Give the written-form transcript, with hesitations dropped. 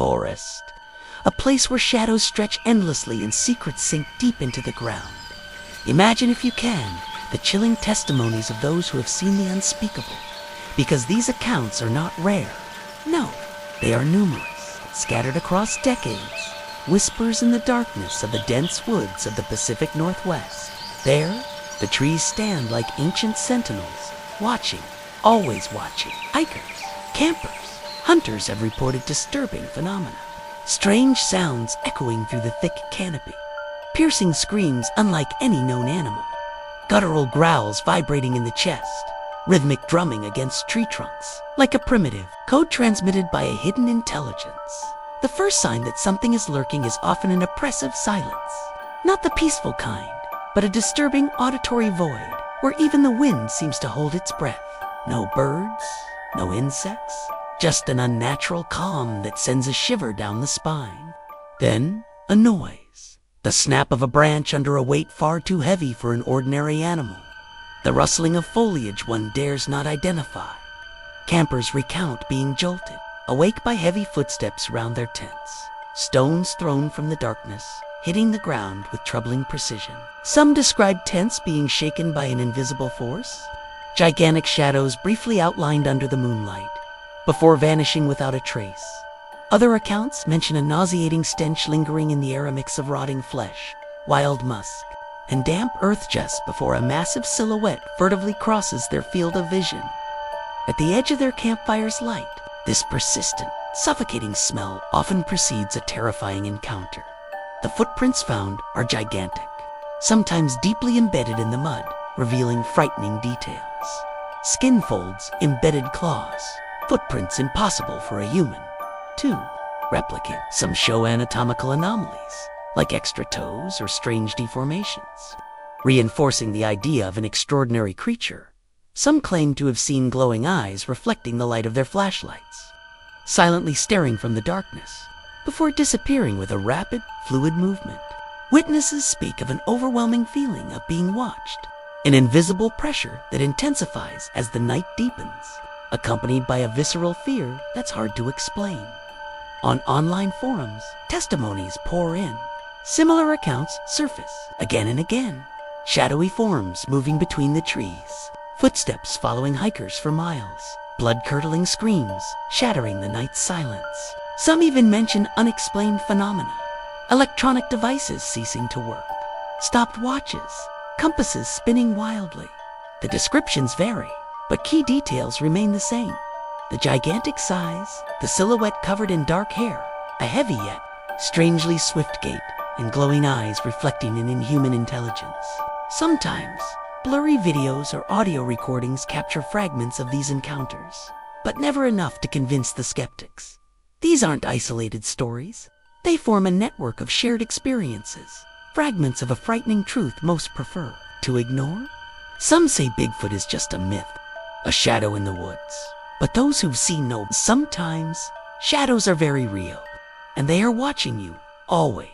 forest, a place where shadows stretch endlessly and secrets sink deep into the ground. Imagine, if you can, the chilling testimonies of those who have seen the unspeakable, because these accounts are not rare. No, they are numerous, scattered across decades, whispers in the darkness of the dense woods of the Pacific Northwest. There, the trees stand like ancient sentinels, watching, always watching. Hikers, campers, hunters have reported disturbing phenomena. Strange sounds echoing through the thick canopy, piercing screams unlike any known animal, guttural growls vibrating in the chest, rhythmic drumming against tree trunks, like a primitive code transmitted by a hidden intelligence. The first sign that something is lurking is often an oppressive silence, not the peaceful kind, but a disturbing auditory void where even the wind seems to hold its breath. No birds, no insects, just an unnatural calm that sends a shiver down the spine. Then, a noise, the snap of a branch under a weight far too heavy for an ordinary animal, the rustling of foliage one dares not identify. Campers recount being jolted, awake by heavy footsteps round their tents, stones thrown from the darkness, hitting the ground with troubling precision. Some describe tents being shaken by an invisible force, gigantic shadows briefly outlined under the moonlight, before vanishing without a trace. Other accounts mention a nauseating stench lingering in the air, a mix of rotting flesh, wild musk, and damp earth just before a massive silhouette furtively crosses their field of vision. At the edge of their campfire's light, this persistent, suffocating smell often precedes a terrifying encounter. The footprints found are gigantic, sometimes deeply embedded in the mud, revealing frightening details. Skin folds, embedded claws, footprints impossible for a human to replicate. Some show anatomical anomalies, like extra toes or strange deformations, reinforcing the idea of an extraordinary creature. Some claim to have seen glowing eyes reflecting the light of their flashlights, silently staring from the darkness, before disappearing with a rapid, fluid movement. Witnesses speak of an overwhelming feeling of being watched, an invisible pressure that intensifies as the night deepens, accompanied by a visceral fear that's hard to explain. On online forums, testimonies pour in. Similar accounts surface again and again. Shadowy forms moving between the trees, footsteps following hikers for miles, blood-curdling screams shattering the night's silence. Some even mention unexplained phenomena, electronic devices ceasing to work, stopped watches, compasses spinning wildly. The descriptions vary, but key details remain the same. The gigantic size, the silhouette covered in dark hair, a heavy yet strangely swift gait, and glowing eyes reflecting an inhuman intelligence. Sometimes, blurry videos or audio recordings capture fragments of these encounters, but never enough to convince the skeptics. These aren't isolated stories. They form a network of shared experiences, fragments of a frightening truth most prefer to ignore. Some say Bigfoot is just a myth, a shadow in the woods. But those who've seen know sometimes shadows are very real, and they are watching you, always.